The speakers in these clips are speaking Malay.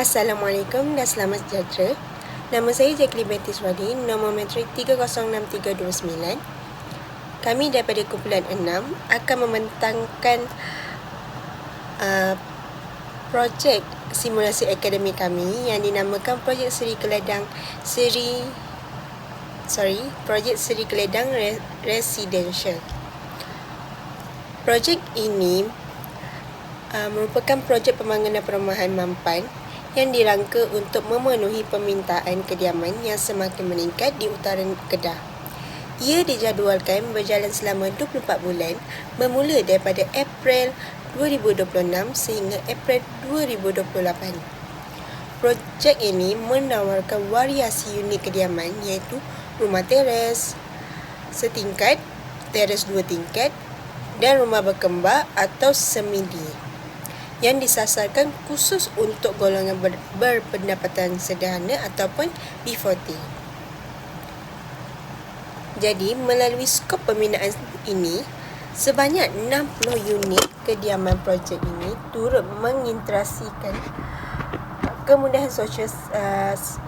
Assalamualaikum dan selamat sejahtera. Nama saya Jacqueline Betty Swadi, nombor metrik 306329. Kami daripada kumpulan 6 akan membentangkan projek simulasi akademik kami yang dinamakan Projek Seri Keledang Residential. Projek ini merupakan projek pembangunan perumahan mampan yang dirangka untuk memenuhi permintaan kediaman yang semakin meningkat di utara Kedah. Ia dijadualkan berjalan selama 24 bulan bermula daripada April 2026 sehingga April 2028. Projek ini menawarkan variasi unit kediaman iaitu rumah teres setingkat, teres 2 tingkat dan rumah berkembar atau semidi yang disasarkan khusus untuk golongan berpendapatan sederhana ataupun B40. Jadi, melalui skop pembinaan ini, sebanyak 60 unit kediaman projek ini turut mengintegrasikan kemudahan sosial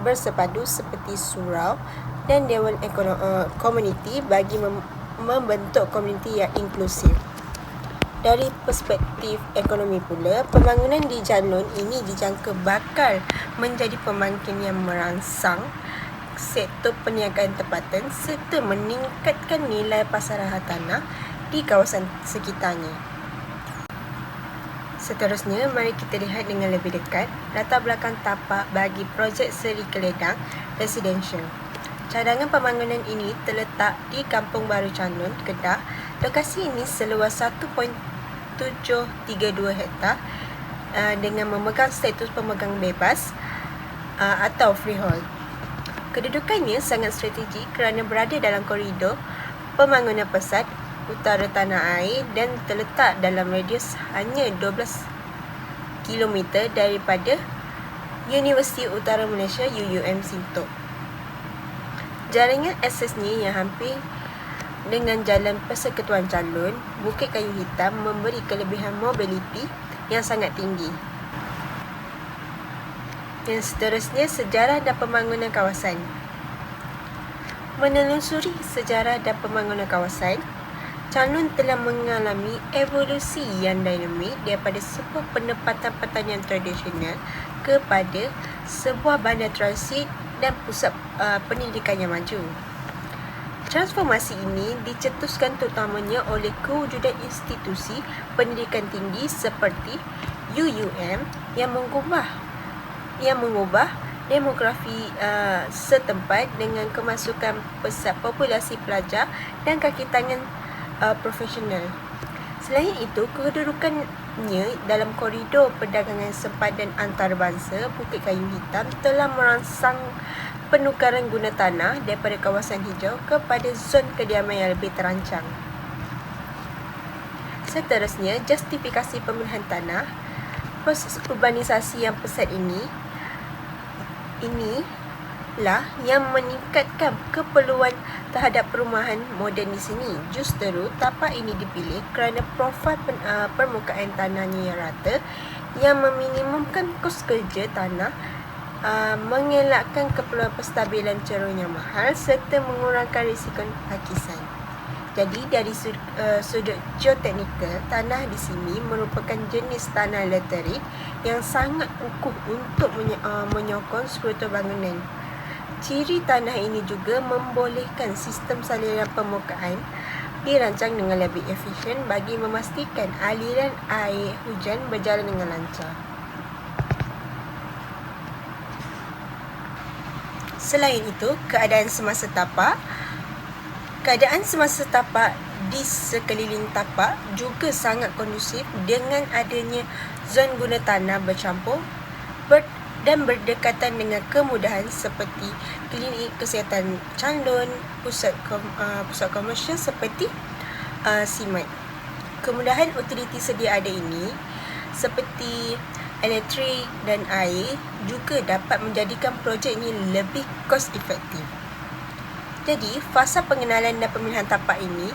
bersepadu seperti surau dan dewan komuniti bagi membentuk komuniti yang inklusif. Dari perspektif ekonomi pula, pembangunan di Janlun ini dijangka bakal menjadi pembangkit yang merangsang sektor perniagaan tempatan serta meningkatkan nilai pasaran hartanah di kawasan sekitarnya. Seterusnya, mari kita lihat dengan lebih dekat latar belakang tapak bagi projek Seri Keledang Residential. Cadangan pembangunan ini terletak di Kampung Baru Janlun, Kedah. Lokasi ini seluas 1.732 hektar dengan memegang status pemegang bebas atau freehold. Kedudukannya sangat strategik kerana berada dalam koridor pembangunan pesat utara tanah air dan terletak dalam radius hanya 12 km daripada Universiti Utara Malaysia UUM Sintok. Jaringan aksesnya yang hampir dengan Jalan Persekutuan Janlun, Bukit Kayu Hitam memberi kelebihan mobiliti yang sangat tinggi. Yang seterusnya, sejarah dan pembangunan kawasan. Menelusuri sejarah dan pembangunan kawasan, Janlun telah mengalami evolusi yang dinamik daripada sebuah penempatan pertanian tradisional kepada sebuah bandar transit dan pusat pendidikan yang maju. Transformasi ini dicetuskan terutamanya oleh kewujudan institusi pendidikan tinggi seperti UUM yang mengubah demografi setempat dengan kemasukan pesat populasi pelajar dan kaki tangan profesional. Selain itu, kedudukannya dalam koridor perdagangan sempadan antarabangsa Bukit Kayu Hitam telah merangsang penukaran guna tanah daripada kawasan hijau kepada zon kediaman yang lebih terancang. Seterusnya, justifikasi pemilihan tanah. Proses urbanisasi yang pesat inilah yang meningkatkan keperluan terhadap perumahan moden di sini. Justeru, tapak ini dipilih kerana profil permukaan tanahnya yang rata yang meminimumkan kos kerja tanah, mengelakkan keperluan penstabilan cerun yang mahal serta mengurangkan risiko hakisan. Jadi, dari sudut geoteknikal, tanah di sini merupakan jenis tanah laterit yang sangat kukuh untuk menyokong struktur bangunan. Ciri tanah ini juga membolehkan sistem saliran permukaan dirancang dengan lebih efisien bagi memastikan aliran air hujan berjalan dengan lancar. Selain itu, keadaan semasa tapak di sekeliling tapak juga sangat kondusif dengan adanya zon guna tanah bercampur dan berdekatan dengan kemudahan seperti klinik kesihatan Janlun, pusat komersial seperti Simat. Kemudahan utiliti sedia ada ini seperti elektrik dan air juga dapat menjadikan projek ini lebih cost efektif. Jadi, fasa pengenalan dan pemilihan tapak ini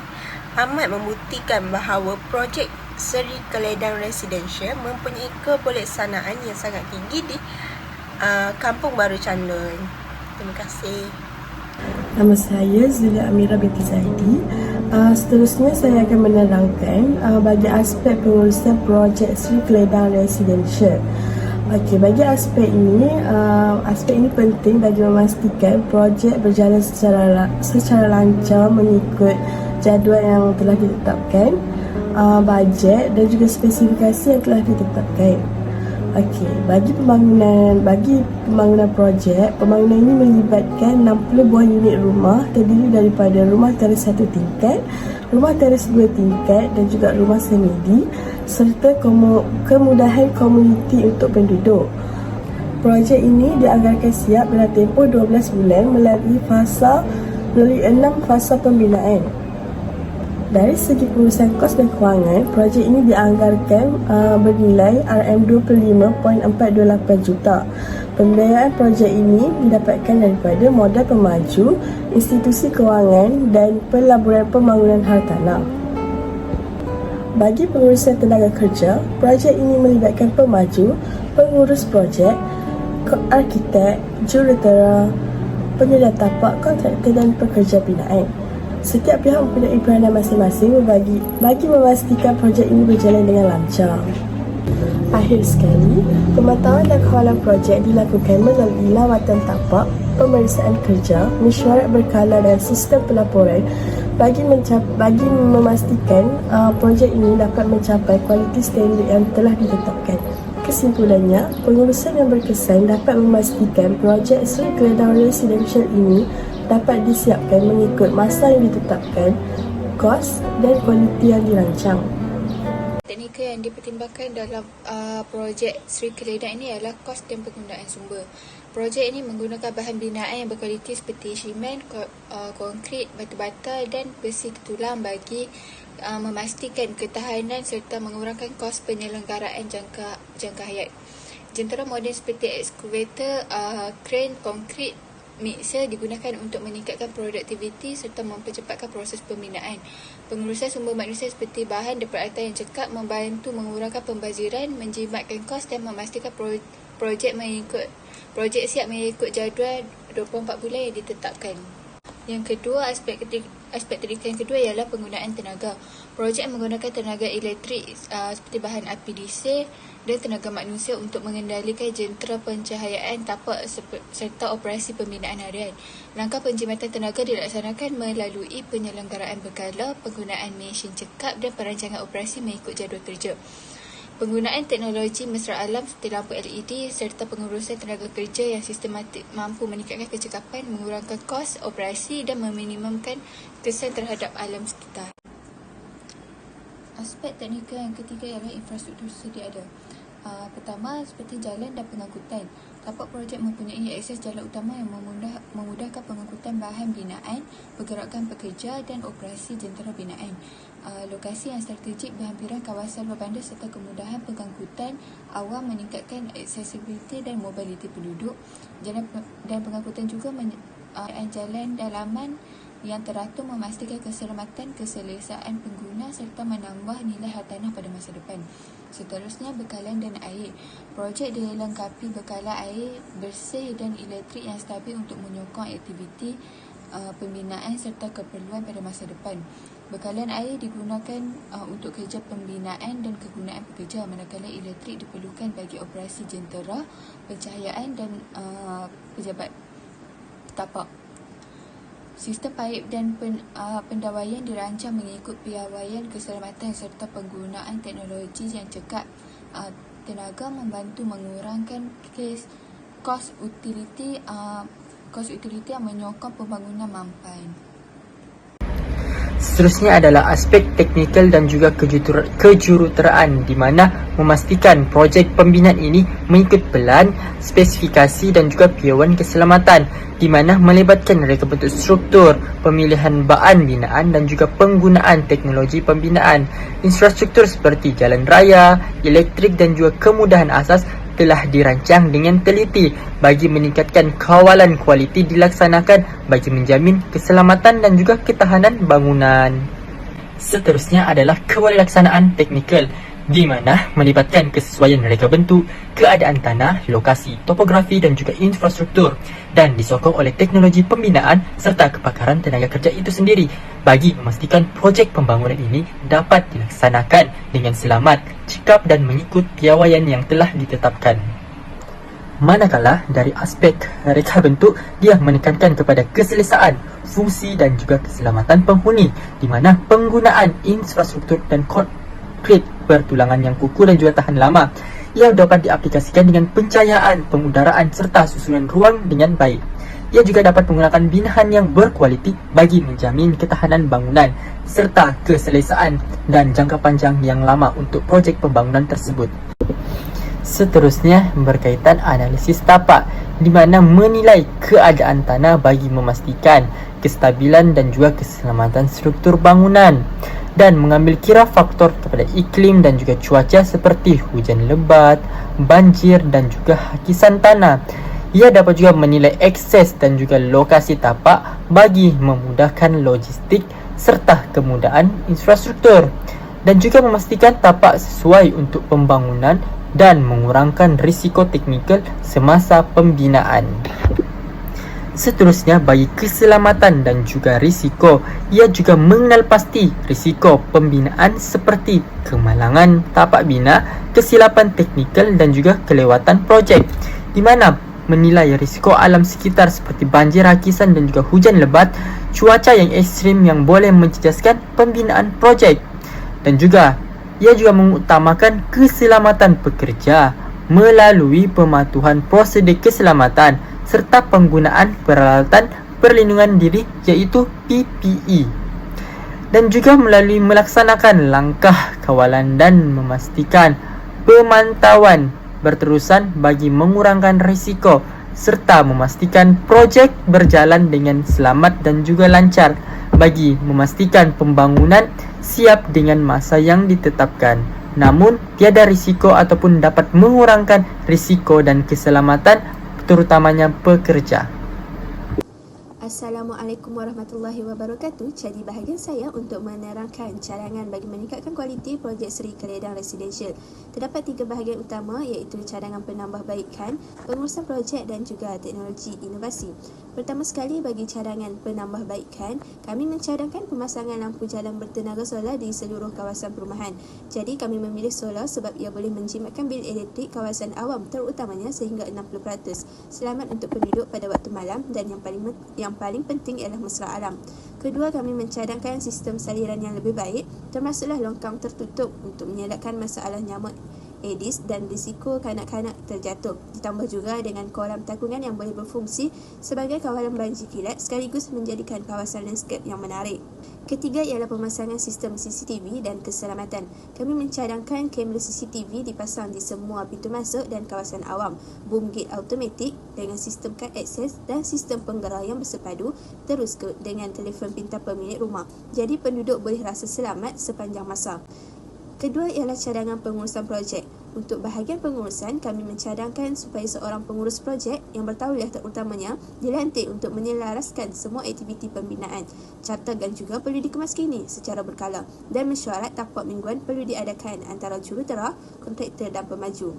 amat membuktikan bahawa projek Seri Keledang Residential mempunyai kebolehsanaan yang sangat tinggi di Kampung Baru Chandun. Terima kasih. Nama saya Zulia Amira binti Zaidi. Seterusnya saya akan menerangkan bagi aspek pengurusan projek Sri Keledang Residential. Okey, bagi aspek ini penting bagi memastikan projek berjalan secara lancar mengikut jadual yang telah ditetapkan, bajet dan juga spesifikasi yang telah ditetapkan. Okey, bagi pembangunan projek, pembangunan ini melibatkan 60 buah unit rumah terdiri daripada rumah teres 1 tingkat, rumah teres 2 tingkat dan juga rumah semedi serta kemudahan komuniti untuk penduduk. Projek ini dianggarkan siap dalam tempoh 12 bulan melalui 6 fasa pembinaan. Dari segi pengurusan kos dan kewangan, projek ini dianggarkan bernilai RM25.428 juta. Pembiayaan projek ini didapatkan daripada modal pemaju, institusi kewangan dan pelaburan pembangunan hartanah. Bagi pengurusan tenaga kerja, projek ini melibatkan pemaju, pengurus projek, arkitek, jurutera, penyedia tapak, kontraktor dan pekerja binaan. Setiap pihak mempunyai peranan masing-masing bagi memastikan projek ini berjalan dengan lancar. Akhir sekali, pemantauan dan kawalan projek dilakukan melalui lawatan tapak, pemeriksaan kerja, mesyuarat berkala dan sistem pelaporan bagi memastikan projek ini dapat mencapai kualiti standard yang telah ditetapkan. Kesimpulannya, pengurusan yang berkesan dapat memastikan projek Sri Keledang Residential ini dapat disiapkan mengikut masa yang ditetapkan, kos dan kualiti yang dirancang. Teknikal yang dipertimbangkan dalam projek Sri Keledang ini adalah kos dan penggunaan sumber. Projek ini menggunakan bahan binaan yang berkualiti seperti simen, konkrit, batu bata dan besi tertulang bagi memastikan ketahanan serta mengurangkan kos penyelenggaraan jangka hayat. Jentera moden seperti ekskavator, kren, konkrit, mixer digunakan untuk meningkatkan produktiviti serta mempercepatkan proses pembinaan. Pengurusan sumber manusia seperti bahan dan peralatan yang cekap membantu mengurangkan pembaziran, menjimatkan kos dan memastikan projek siap mengikut jadual 24 bulan yang ditetapkan. Yang kedua, aspek teknikal yang kedua ialah penggunaan tenaga. Projek menggunakan tenaga elektrik seperti bahan api diesel dan tenaga manusia untuk mengendalikan jentera pencahayaan tapak serta operasi pembinaan harian. Langkah penjimatan tenaga dilaksanakan melalui penyelenggaraan berkala, penggunaan mesin cekap dan perancangan operasi mengikut jadual kerja. Penggunaan teknologi mesra alam seperti lampu LED serta pengurusan tenaga kerja yang sistematik mampu meningkatkan kecekapan, mengurangkan kos operasi dan meminimumkan kesan terhadap alam sekitar. Aspek teknikal yang ketiga ialah infrastruktur sedia ada. Pertama, seperti jalan dan pengangkutan. Tapak projek mempunyai akses jalan utama yang memudahkan pengangkutan bahan binaan, pergerakan pekerja dan operasi jentera binaan. Lokasi yang strategik berhampiran kawasan luar bandar serta kemudahan pengangkutan awam meningkatkan accessibility dan mobiliti penduduk. Jalan dan pengangkutan juga jalan dalaman yang teratur memastikan keselamatan, keselesaan pengguna serta menambah nilai hartanah pada masa depan. Seterusnya, bekalan dan air. Projek dilengkapi bekalan air bersih dan elektrik yang stabil untuk menyokong aktiviti pembinaan serta keperluan pada masa depan. Bekalan air digunakan untuk kerja pembinaan dan kegunaan pekerja, manakala elektrik diperlukan bagi operasi jentera, pencahayaan dan pejabat tapak. Sistem paip dan pendawaian dirancang mengikut piawaian keselamatan serta penggunaan teknologi yang cekap. Tenaga membantu mengurangkan kos utiliti yang menyokong pembangunan mampan. Seterusnya adalah aspek teknikal dan juga kejuruteraan di mana memastikan projek pembinaan ini mengikut pelan, spesifikasi dan juga piawaian keselamatan di mana melibatkan reka bentuk struktur, pemilihan bahan binaan dan juga penggunaan teknologi pembinaan. Infrastruktur seperti jalan raya, elektrik dan juga kemudahan asas telah dirancang dengan teliti bagi meningkatkan kawalan kualiti dilaksanakan bagi menjamin keselamatan dan juga ketahanan bangunan. Seterusnya adalah kewalaksanaan teknikal di mana melibatkan kesesuaian reka bentuk, keadaan tanah, lokasi, topografi dan juga infrastruktur, dan disokong oleh teknologi pembinaan serta kepakaran tenaga kerja itu sendiri bagi memastikan projek pembangunan ini dapat dilaksanakan dengan selamat, cekap dan mengikut piawaian yang telah ditetapkan. Manakala dari aspek reka bentuk, dia menekankan kepada keselesaan, fungsi dan juga keselamatan penghuni, di mana penggunaan infrastruktur dan konkrit bertulangan yang kukuh dan juga tahan lama yang dapat diaplikasikan dengan pencahayaan, pengudaraan serta susunan ruang dengan baik. Ia juga dapat menggunakan binahan yang berkualiti bagi menjamin ketahanan bangunan serta keselesaan dan jangka panjang yang lama untuk projek pembangunan tersebut. Seterusnya berkaitan analisis tapak, di mana menilai keadaan tanah bagi memastikan kestabilan dan juga keselamatan struktur bangunan, dan mengambil kira faktor kepada iklim dan juga cuaca seperti hujan lebat, banjir dan juga hakisan tanah. Ia dapat juga menilai akses dan juga lokasi tapak bagi memudahkan logistik serta kemudahan infrastruktur, dan juga memastikan tapak sesuai untuk pembangunan dan mengurangkan risiko teknikal semasa pembinaan. Seterusnya, bagi keselamatan dan juga risiko, ia juga mengenal pasti risiko pembinaan seperti kemalangan tapak bina, kesilapan teknikal dan juga kelewatan projek, di mana menilai risiko alam sekitar seperti banjir, hakisan dan juga hujan lebat, cuaca yang ekstrim yang boleh menjejaskan pembinaan projek. Dan juga ia juga mengutamakan keselamatan pekerja melalui pematuhan prosedur keselamatan serta penggunaan peralatan perlindungan diri iaitu PPE, dan juga melalui melaksanakan langkah kawalan dan memastikan pemantauan berterusan bagi mengurangkan risiko serta memastikan projek berjalan dengan selamat dan juga lancar bagi memastikan pembangunan siap dengan masa yang ditetapkan, namun tiada risiko ataupun dapat mengurangkan risiko dan keselamatan terutamanya pekerja. Assalamualaikum warahmatullahi wabarakatuh. Jadi bahagian saya untuk menerangkan cadangan bagi meningkatkan kualiti projek Seri Keledang Residential. Terdapat 3 bahagian utama iaitu cadangan penambahbaikan, pengurusan projek dan juga teknologi inovasi. Pertama sekali, bagi cadangan penambahbaikan, kami mencadangkan pemasangan lampu jalan bertenaga solar di seluruh kawasan perumahan. Jadi kami memilih solar sebab ia boleh menjimatkan bil elektrik kawasan awam terutamanya sehingga 60%. Selamat untuk penduduk pada waktu malam dan yang paling penting ialah mesra alam. Kedua, kami mencadangkan sistem saliran yang lebih baik, termasuklah longkang tertutup untuk mengelakkan masalah nyamuk Aedes dan risiko kanak-kanak terjatuh. Ditambah juga dengan kolam takungan yang boleh berfungsi sebagai kawalan banjir kilat sekaligus menjadikan kawasan landscape yang menarik. Ketiga ialah pemasangan sistem CCTV dan keselamatan. Kami mencadangkan kamera CCTV dipasang di semua pintu masuk dan kawasan awam, boom gate automatik dengan sistem kad akses dan sistem penggerak yang bersepadu terus dengan telefon pintar pemilik rumah. Jadi penduduk boleh rasa selamat sepanjang masa. Kedua ialah cadangan pengurusan projek. Untuk bahagian pengurusan, kami mencadangkan supaya seorang pengurus projek yang bertauliah terutamanya dilantik untuk menyelaraskan semua aktiviti pembinaan. Cartagan juga perlu dikemaskini secara berkala dan mesyuarat tapak mingguan perlu diadakan antara jurutera, kontraktor dan pemaju.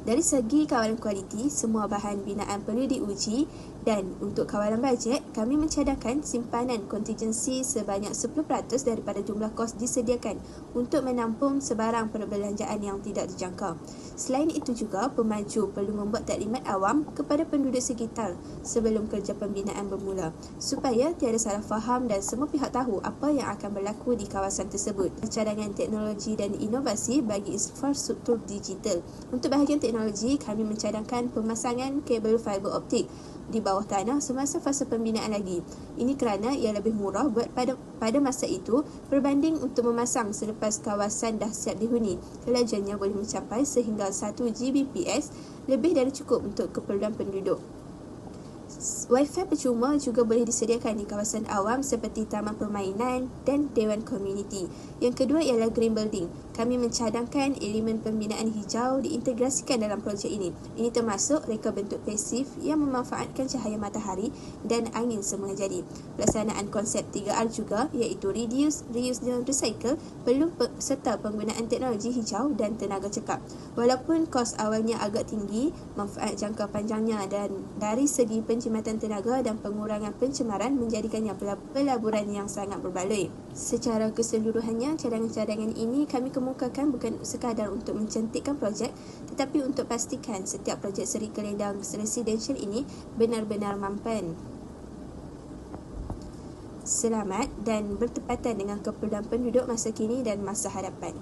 Dari segi kawalan kualiti, semua bahan binaan perlu diuji, dan untuk kawalan bajet, kami mencadangkan simpanan kontingensi sebanyak 10% daripada jumlah kos disediakan untuk menampung sebarang perbelanjaan yang tidak terjangka. Selain itu juga, pemaju perlu membuat taklimat awam kepada penduduk sekitar sebelum kerja pembinaan bermula, supaya tiada salah faham dan semua pihak tahu apa yang akan berlaku di kawasan tersebut. Cadangan teknologi dan inovasi bagi infrastruktur digital. Untuk bahagian teknologi, kami mencadangkan pemasangan kabel fiber optik di bawah tanah semasa fasa pembinaan lagi. Ini kerana ia lebih murah buat pada masa itu berbanding untuk memasang selepas kawasan dah siap dihuni. Kelajuannya boleh mencapai sehingga 1 Gbps, lebih dari cukup untuk keperluan penduduk. Wi-Fi percuma juga boleh disediakan di kawasan awam seperti taman permainan dan dewan komuniti. Yang kedua ialah green building. Kami mencadangkan elemen pembinaan hijau diintegrasikan dalam projek ini. Ini termasuk reka bentuk pasif yang memanfaatkan cahaya matahari dan angin semula jadi. Pelaksanaan konsep 3R juga iaitu reduce, reuse dan recycle perlu serta penggunaan teknologi hijau dan tenaga cekap. Walaupun kos awalnya agak tinggi, manfaat jangka panjangnya dan dari segi penjimatan tenaga dan pengurangan pencemaran menjadikannya pelaburan yang sangat berbaloi. Secara keseluruhannya, cadangan-cadangan ini kami kemukakan bukan sekadar untuk mencantikkan projek, tetapi untuk pastikan setiap projek Seri Keledang residential ini benar-benar mampan. Selamat dan bertepatan dengan keperluan penduduk masa kini dan masa hadapan.